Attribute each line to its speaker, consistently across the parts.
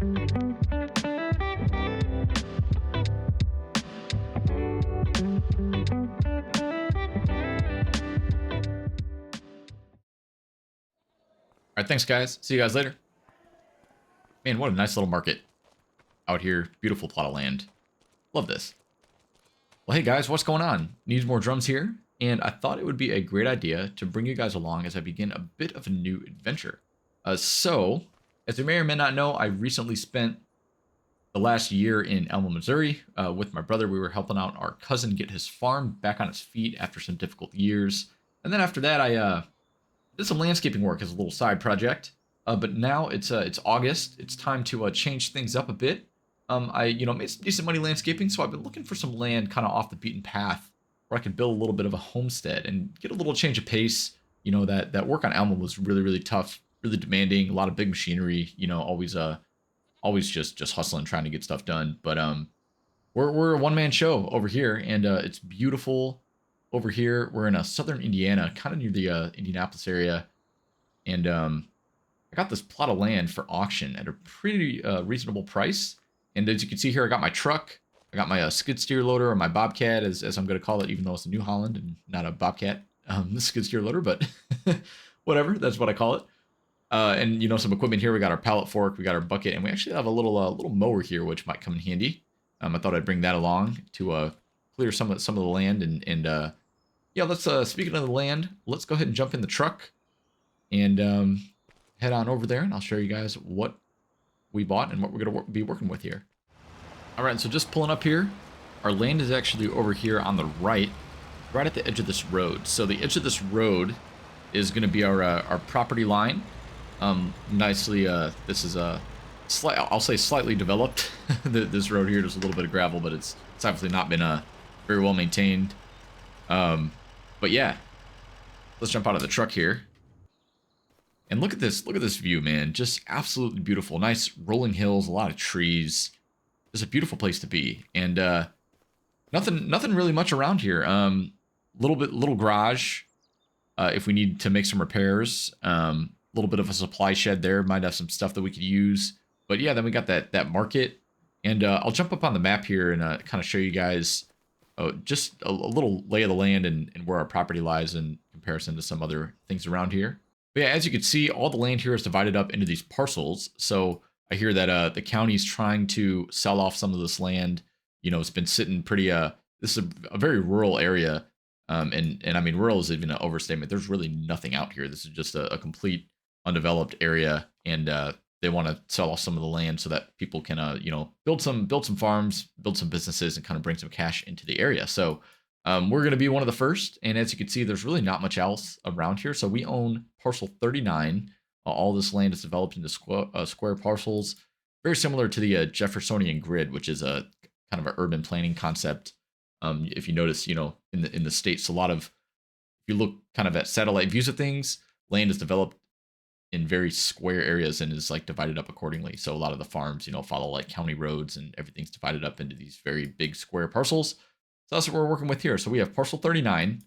Speaker 1: All right, thanks, guys. See you guys later. Man, what a nice little market out here. Beautiful plot of land. Love this. Well, hey, guys, what's going on? Needs more drums here, and I thought it would be a great idea to bring you guys along as I begin a bit of a new adventure. So, as you may or may not know, I recently spent the last year in Elmo, Missouri with my brother. We were helping out our cousin get his farm back on its feet after some difficult years. And then after that, I did some landscaping work as a little side project. But now it's August. It's time to change things up a bit. I made some decent money landscaping, so I've been looking for some land kind of off the beaten path where I could build a little bit of a homestead and get a little change of pace. You know, that work on Elmo was really, really tough, really demanding, a lot of big machinery, you know, always just hustling, trying to get stuff done. But we're a one-man show over here, and it's beautiful over here. We're in southern Indiana, kind of near the Indianapolis area, and I got this plot of land for auction at a pretty reasonable price. And as you can see here, I got my truck, I got my skid steer loader, or my Bobcat, as I'm going to call it, even though it's a New Holland and not a Bobcat, the skid steer loader, but whatever, that's what I call it. And, you know, some equipment here. We got our pallet fork, we got our bucket, and we actually have a little mower here, which might come in handy. I thought I'd bring that along to clear some of the land. And yeah, let's, speaking of the land, let's go ahead and jump in the truck and head on over there, and I'll show you guys what we bought and what we're going to be working with here. All right, so just pulling up here, our land is actually over here on the right at the edge of this road. So the edge of this road is going to be our property line. Nicely, this is I'll say slightly developed. This road here, there's a little bit of gravel, but it's obviously not been very well maintained. But yeah, let's jump out of the truck here. And look at this view, man. Just absolutely beautiful. Nice rolling hills, a lot of trees. It's a beautiful place to be. And nothing really much around here. Little garage if we need to make some repairs. Little bit of a supply shed there. Might have some stuff that we could use. But yeah, then we got that market. And I'll jump up on the map here and kind of show you guys just a little lay of the land and where our property lies in comparison to some other things around here. But yeah, as you can see, all the land here is divided up into these parcels. So I hear that the county's trying to sell off some of this land. You know, it's been sitting pretty, this is a very rural area. And I mean, rural is even an overstatement. There's really nothing out here. This is just a complete undeveloped area. And they want to sell off some of the land so that people can, you know, build some farms, build some businesses, and kind of bring some cash into the area. So we're going to be one of the first, and as you can see, there's really not much else around here. So we own parcel 39. All this land is developed into square parcels, very similar to the Jeffersonian grid, which is a kind of an urban planning concept. If you notice, you know, in the states, if you look kind of at satellite views of things, land is developed in very square areas and is like divided up accordingly. So a lot of the farms, you know, follow like county roads, and everything's divided up into these very big square parcels. So that's what we're working with here. So we have parcel 39,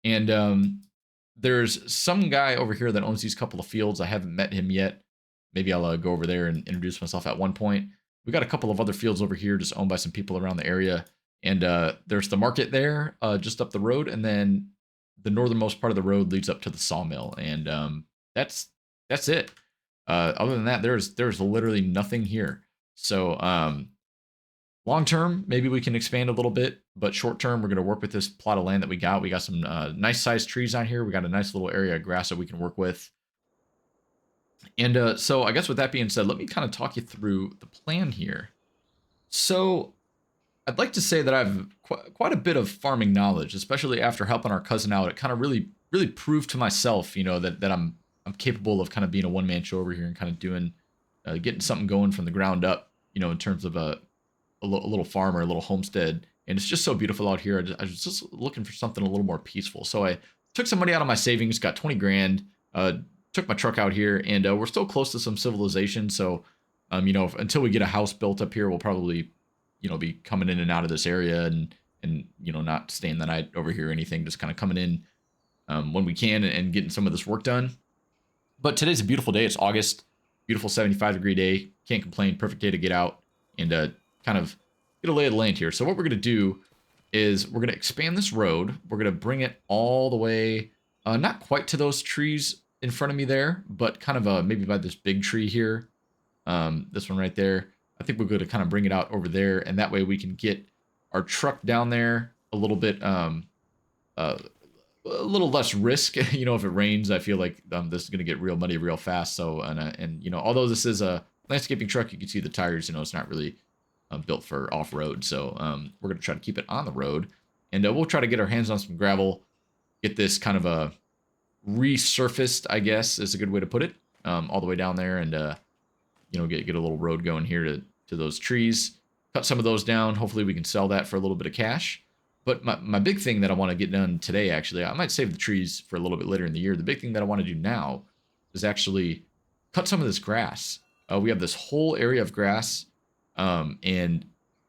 Speaker 1: and there's some guy over here that owns these couple of fields. I haven't met him yet. Maybe I'll go over there and introduce myself at one point. We got a couple of other fields over here just owned by some people around the area. And there's the market there just up the road. And then the northernmost part of the road leads up to the sawmill. And that's it. Other than that, there's literally nothing here. So long term, maybe we can expand a little bit, but short term, we're going to work with this plot of land that we got. We got some nice sized trees on here. We got a nice little area of grass that we can work with. And so I guess with that being said, let me kind of talk you through the plan here. So I'd like to say that I have quite a bit of farming knowledge, especially after helping our cousin out. It kind of really proved to myself, you know, that I'm capable of kind of being a one-man show over here and kind of doing, getting something going from the ground up, you know, in terms of a little farm or a little homestead. And it's just so beautiful out here. I was just looking for something a little more peaceful. So I took some money out of my savings, got 20 grand, took my truck out here, and we're still close to some civilization. So, you know, until we get a house built up here, we'll probably, you know, be coming in and out of this area and you know, not staying the night over here or anything, just kind of coming in when we can and getting some of this work done. But today's a beautiful day. It's August. Beautiful 75-degree day. Can't complain. Perfect day to get out and kind of get a lay of the land here. So what we're going to do is we're going to expand this road. We're going to bring it all the way, not quite to those trees in front of me there, but kind of maybe by this big tree here. This one right there. I think we're going to kind of bring it out over there, and that way we can get our truck down there a little bit, a little less risk. You know, if it rains, I feel like this is going to get real muddy real fast. So, and you know, although this is a landscaping truck, you can see the tires, you know, it's not really built for off-road. So we're going to try to keep it on the road, and we'll try to get our hands on some gravel, get this kind of a resurfaced, I guess is a good way to put it, all the way down there, and you know, get a little road going here to those trees, cut some of those down. Hopefully we can sell that for a little bit of cash. But my big thing that I want to get done today, actually, I might save the trees for a little bit later in the year. The big thing that I want to do now is actually cut some of this grass. We have this whole area of grass, and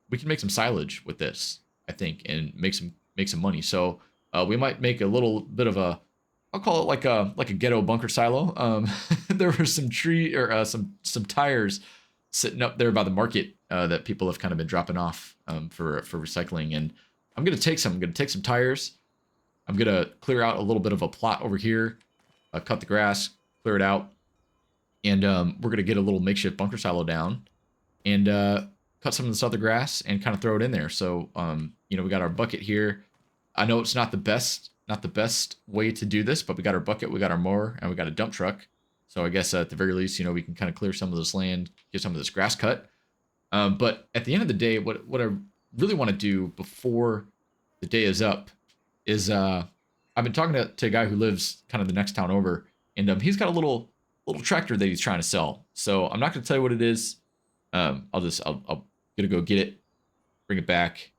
Speaker 1: we can make some silage with this, I think, and make some money. So we might make a little bit of a, I'll call it like a ghetto bunker silo. There were some some tires sitting up there by the market that people have kind of been dropping off for recycling, and I'm gonna take some tires. I'm gonna clear out a little bit of a plot over here, cut the grass, clear it out, and we're gonna get a little makeshift bunker silo down, and cut some of this other grass and kind of throw it in there. So you know, we got our bucket here. I know it's not the best way to do this, but we got our bucket, we got our mower, and we got a dump truck. So I guess at the very least, you know, we can kind of clear some of this land, get some of this grass cut. But at the end of the day, what I really want to do before the day is up is I've been talking to a guy who lives kind of the next town over, and he's got a little tractor that he's trying to sell. So I'm not going to tell you what it is. I'll gonna go get it, bring it back.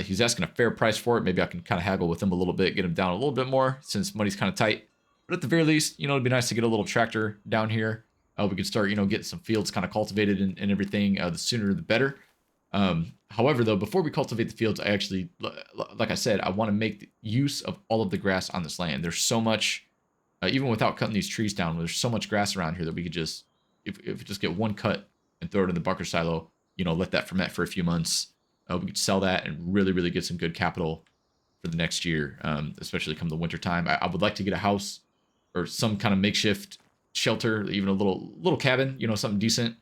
Speaker 1: He's asking a fair price for it. Maybe I can kind of haggle with him a little bit, get him down a little bit more since money's kind of tight. But at the very least, you know, it'd be nice to get a little tractor down here. We could start, you know, getting some fields kind of cultivated and everything. The sooner the better. However, though, before we cultivate the fields, I actually, like I said, I want to make use of all of the grass on this land. There's so much, even without cutting these trees down, there's so much grass around here that we could just, if we just get one cut and throw it in the bunker silo, you know, let that ferment for a few months. We could sell that and really get some good capital for the next year, especially come the winter time. I would like to get a house or some kind of makeshift shelter, even a little cabin, you know, something decent,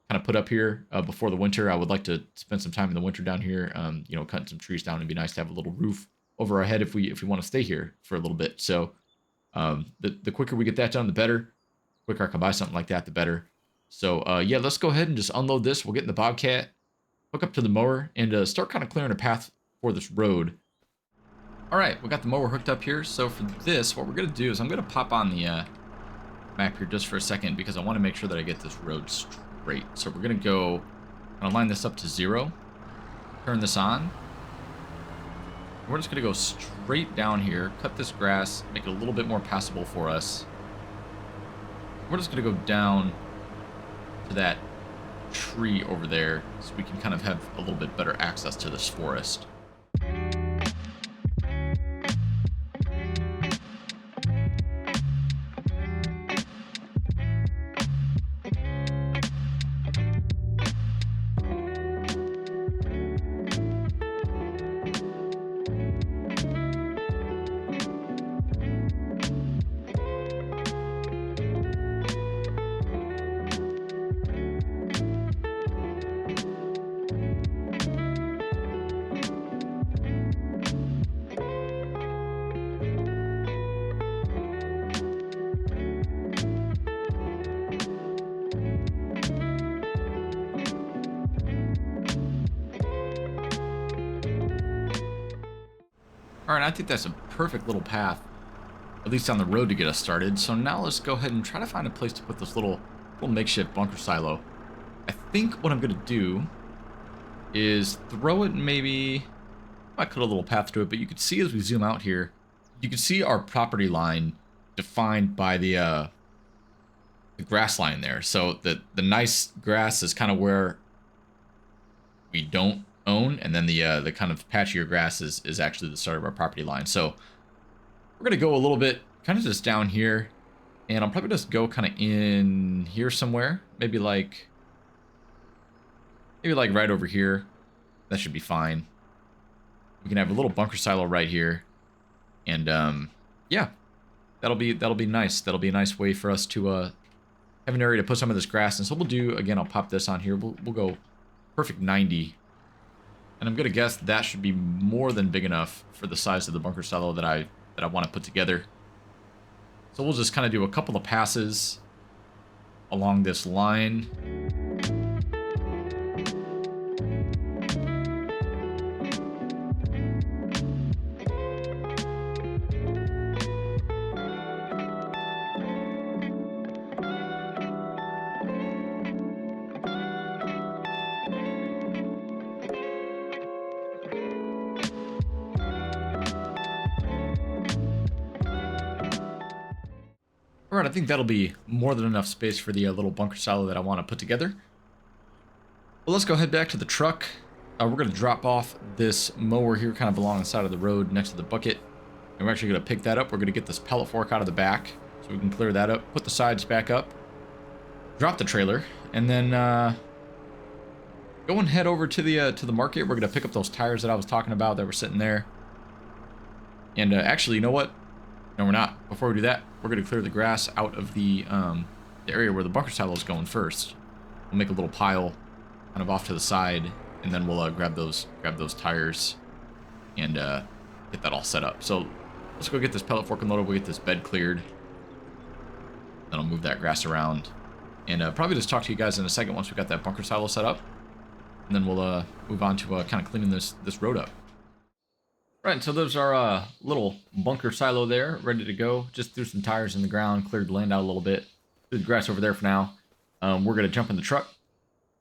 Speaker 1: kind of put up here before the winter. I would like to spend some time in the winter down here, you know, cutting some trees down. It'd be nice to have a little roof over our head if we want to stay here for a little bit. So the quicker we get that done, the better. The quicker I can buy something like that, the better. So yeah, let's go ahead and just unload this. We'll get in the Bobcat, hook up to the mower, and start kind of clearing a path for this road. All right, we got the mower hooked up here. So for this, what we're going to do is I'm going to pop on the map here just for a second because I want to make sure that I get this road straight. So we're going to go kind of line this up to 0, turn this on. We're just going to go straight down here, cut this grass, make it a little bit more passable for us. We're just going to go down to that tree over there so we can kind of have a little bit better access to this forest. All right, I think that's a perfect little path, at least on the road to get us started. So now let's go ahead and try to find a place to put this little makeshift bunker silo. I think what I'm going to do is throw it maybe, I might cut a little path to it, but you can see as we zoom out here, you can see our property line defined by the grass line there. So the nice grass is kind of where we don't own, and then the kind of patchier grass is actually the start of our property line. So we're gonna go a little bit kind of just down here, And I'll probably just go kind of in here somewhere. Maybe like right over here. That should be fine. We can have a little bunker silo right here. And yeah, that'll be nice. That'll be a nice way for us to have an area to put some of this grass. And so we'll do, again, I'll pop this on here. We'll go perfect 90. And I'm gonna guess that should be more than big enough for the size of the bunker silo that I want to put together. So we'll just kind of do a couple of passes along this line. All right, I think that'll be more than enough space for the little bunker silo that I want to put together. Well, let's go head back to the truck. We're going to drop off this mower here kind of along the side of the road next to the bucket. And we're actually going to pick that up. We're going to get this pellet fork out of the back so we can clear that up, put the sides back up, drop the trailer, and then go and head over to the market. We're going to pick up those tires that I was talking about that were sitting there. And actually, you know what? No, we're not. Before we do that, we're going to clear the grass out of the area where the bunker silo is going first. We'll make a little pile kind of off to the side, and then we'll grab those tires and get that all set up. So let's go get this pellet fork unloaded. We'll get this bed cleared. Then I'll move that grass around. And probably just talk to you guys in a second once we got that bunker silo set up. And then we'll move on to kind of cleaning this road up. Right, so there's our little bunker silo there, ready to go. Just threw some tires in the ground, cleared the land out a little bit. Threw the grass over there for now. We're going to jump in the truck,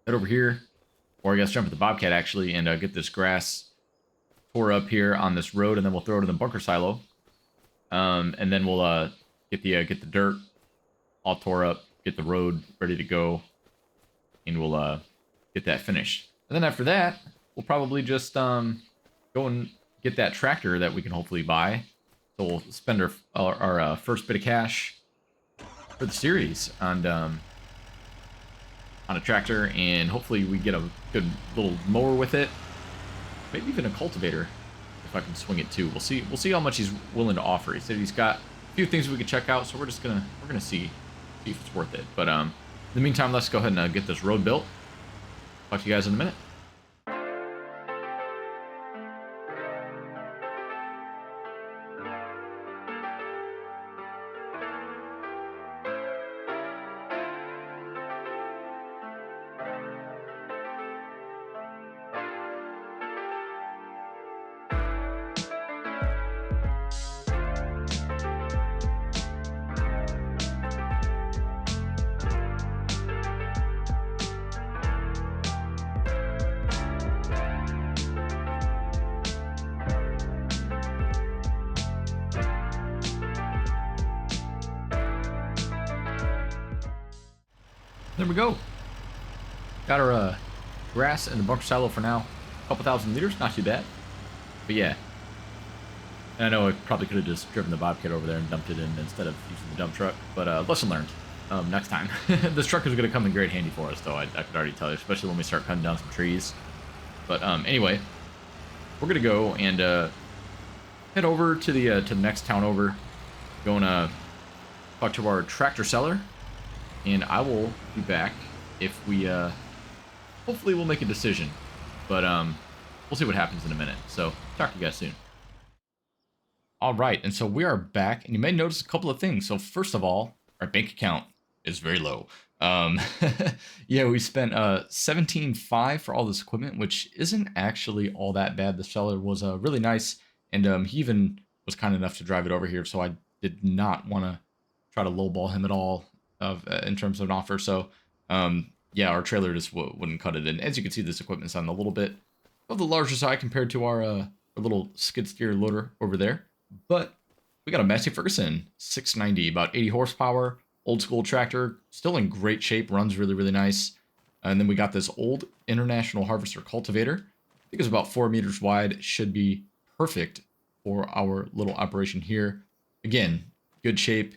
Speaker 1: head over here, or I guess jump at the Bobcat actually, and get this grass tore up here on this road, and then we'll throw it in the bunker silo. And then we'll get the dirt all tore up, get the road ready to go, and we'll get that finished. And then after that, we'll probably just go and get that tractor that we can hopefully buy. So we'll spend our first bit of cash for the series on a tractor, and hopefully we get a good little mower with it. Maybe even a cultivator if I can swing it too. We'll see how much he's willing to offer. He said he's got a few things we could check out, so we're gonna see if it's worth it. But in the meantime, let's go ahead and get this road built. Talk to you guys in a minute. There we go. Got our grass in the bunker silo for now. A couple thousand liters, not too bad. But yeah. And I know I probably could have just driven the Bobcat over there and dumped it in instead of using the dump truck. But lesson learned. Next time. This truck is going to come in great handy for us, though. I could already tell you, especially when we start cutting down some trees. But anyway, we're going to go and head over to the next town over. Going to talk to our tractor seller. And I will be back if we, hopefully we'll make a decision. But, we'll see what happens in a minute. So, talk to you guys soon. All right, and so we are back, and you may notice a couple of things. So, first of all, our bank account is very low. Yeah, we spent $17,500 for all this equipment, which isn't actually all that bad. The seller was really nice, and he even was kind enough to drive it over here, so I did not want to try to lowball him at all in terms of an offer. So yeah, our trailer just wouldn't cut it. And as you can see, this equipment's on a little bit of the larger side compared to our little skid steer loader over there. But we got a Massey Ferguson 690, about 80 horsepower, old school tractor, still in great shape, runs really, really nice. And then we got this old International Harvester cultivator. I think it's about 4 meters wide, should be perfect for our little operation here. Again, good shape.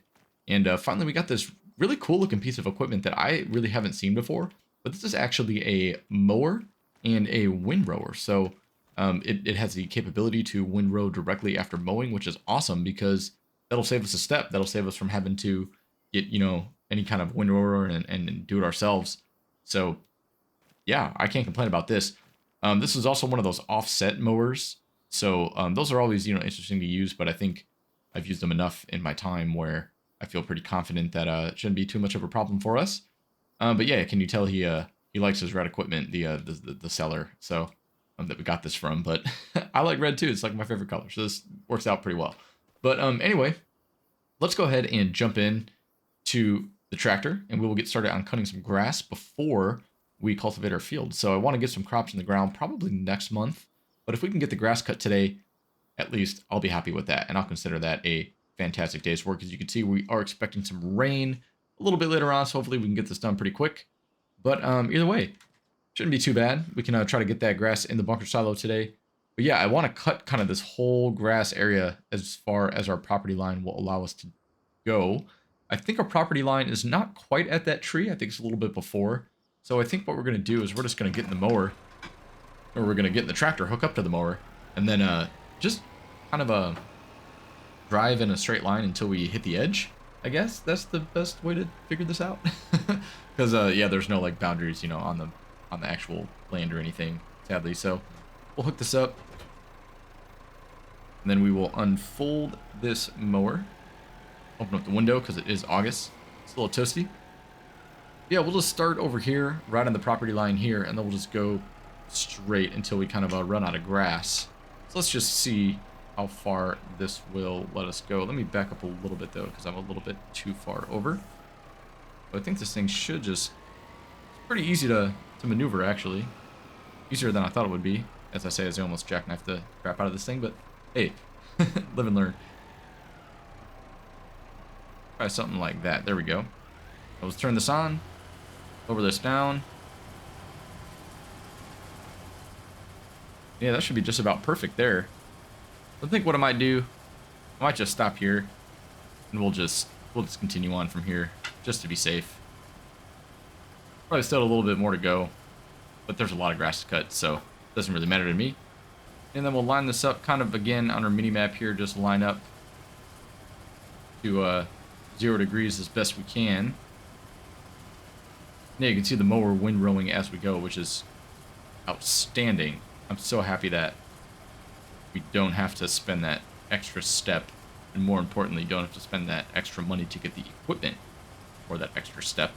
Speaker 1: And finally, we got this really cool looking piece of equipment that I really haven't seen before. But this is actually a mower and a windrower. So it has the capability to windrow directly after mowing, which is awesome because that'll save us a step. That'll save us from having to get, any kind of windrower and do it ourselves. So yeah, I can't complain about this. This is also one of those offset mowers. So those are always, interesting to use, but I think I've used them enough in my time where I feel pretty confident that it shouldn't be too much of a problem for us. But yeah, can you tell he likes his red equipment, the seller, so that we got this from. But I like red too. It's like my favorite color, so this works out pretty well. But anyway, let's go ahead and jump in to the tractor, and we will get started on cutting some grass before we cultivate our field. So I want to get some crops in the ground probably next month. But if we can get the grass cut today, at least I'll be happy with that, and I'll consider that a fantastic day's work. As you can see, we are expecting some rain a little bit later on, so hopefully we can get this done pretty quick. But either way, shouldn't be too bad. We can try to get that grass in the bunker silo today. But yeah, I want to cut kind of this whole grass area as far as our property line will allow us to go. I think our property line is not quite at that tree. I think it's a little bit before. So I think what we're going to do is we're just going to get in the mower, or we're going to get in the tractor, hook up to the mower, and then just kind of drive in a straight line until we hit the edge. I guess that's the best way to figure this out. Because yeah, there's no like boundaries, on the actual land or anything, sadly. So we'll hook this up, and then we will unfold this mower. Open up the window because it is August. It's a little toasty. Yeah, we'll just start over here, right on the property line here, and then we'll just go straight until we kind of run out of grass. So let's just see how far this will let us go. Let me back up a little bit though, because I'm a little bit too far over. But I think this thing should just, it's pretty easy to maneuver actually. Easier than I thought it would be. As I say, as I almost jackknifed the crap out of this thing, but hey, live and learn. Try something like that. There we go. Let's turn this on. Lower this down. Yeah, that should be just about perfect there. I think what I might do, I might just stop here, and we'll just continue on from here, just to be safe. Probably still a little bit more to go, but there's a lot of grass to cut, so it doesn't really matter to me. And then we'll line this up kind of again on our mini map here, just line up to 0 degrees as best we can. Yeah, you can see the mower windrowing as we go, which is outstanding. I'm so happy that we don't have to spend that extra step, and more importantly, don't have to spend that extra money to get the equipment for that extra step.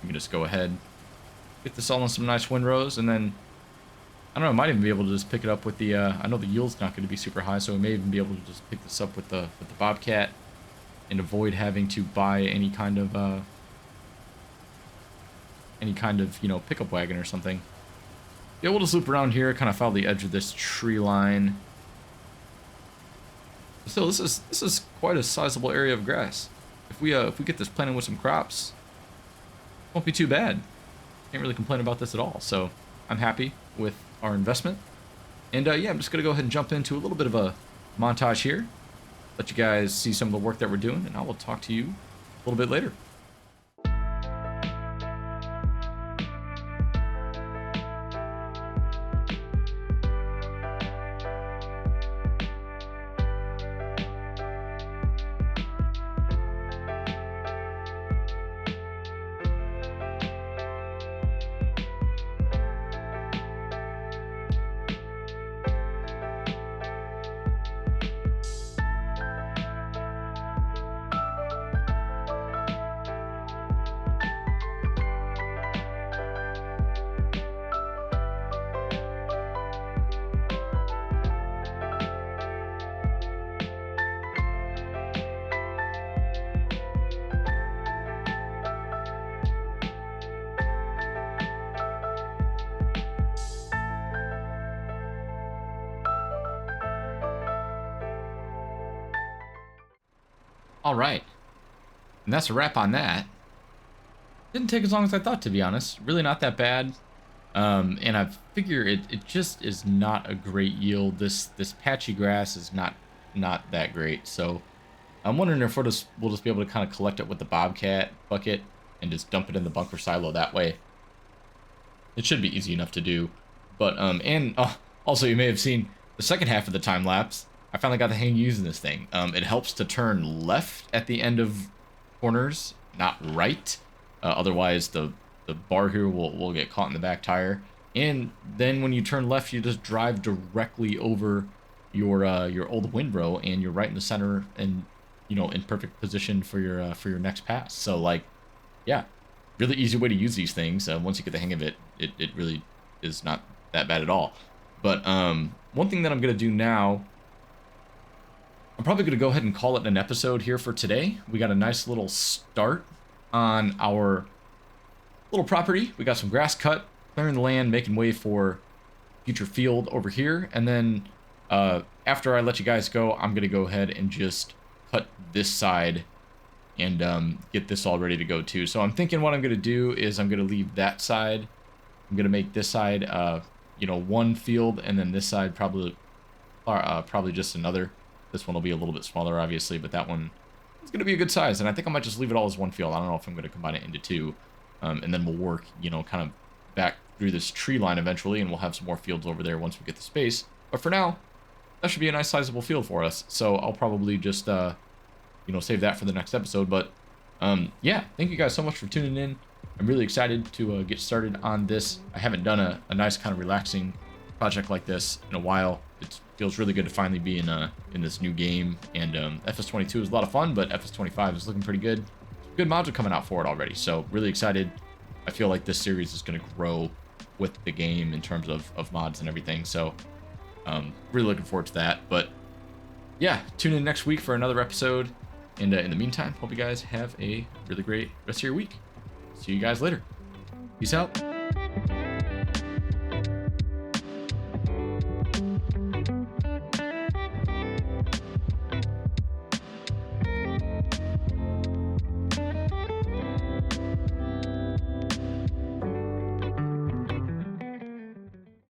Speaker 1: We can just go ahead, get this all in some nice windrows, and then I don't know, I might even be able to just pick it up with the I know the yield's not going to be super high, so we may even be able to just pick this up with the Bobcat and avoid having to buy any kind of pickup wagon or something. Yeah, we'll just loop around here, kind of follow the edge of this tree line. Still, this is quite a sizable area of grass. If we get this planted with some crops, it won't be too bad. Can't really complain about this at all. So I'm happy with our investment. And yeah, I'm just gonna go ahead and jump into a little bit of a montage here. Let you guys see some of the work that we're doing, and I will talk to you a little bit later. All right, and that's a wrap on that. Didn't take as long as I thought, to be honest. Really not that bad. And I figure it just is not a great yield. This patchy grass is not that great. So I'm wondering if we'll just be able to kind of collect it with the Bobcat bucket and just dump it in the bunker silo that way. It should be easy enough to do. But, also you may have seen the second half of the time lapse. I finally got the hang of using this thing. It helps to turn left at the end of corners, not right. Otherwise, the bar here will get caught in the back tire. And then when you turn left, you just drive directly over your old windrow, and you're right in the center, and in perfect position for your next pass. So like, yeah, really easy way to use these things. Once you get the hang of it, it really is not that bad at all. But one thing that I'm gonna do now, I'm probably gonna go ahead and call it an episode here for today. We got a nice little start on our little property. We got some grass cut, clearing the land, making way for future field over here. And then after I let you guys go, I'm gonna go ahead and just cut this side and get this all ready to go too. So I'm thinking what I'm gonna do is I'm gonna leave that side. I'm gonna make this side one field, and then this side probably just another. This one will be a little bit smaller, obviously, but that one is going to be a good size. And I think I might just leave it all as one field. I don't know if I'm going to combine it into two. And then we'll work, kind of back through this tree line eventually, and we'll have some more fields over there once we get the space. But for now, that should be a nice sizable field for us. So I'll probably just, save that for the next episode. But, yeah, thank you guys so much for tuning in. I'm really excited to get started on this. I haven't done a nice kind of relaxing project like this in a while. It feels really good to finally be in this new game, and FS22 is a lot of fun, but FS25 is looking pretty good. Good mods are coming out for it already, so really excited. I feel like this series is going to grow with the game in terms of mods and everything, so really looking forward to that. But yeah, tune in next week for another episode, and in the meantime, hope you guys have a really great rest of your week. See you guys later. Peace out.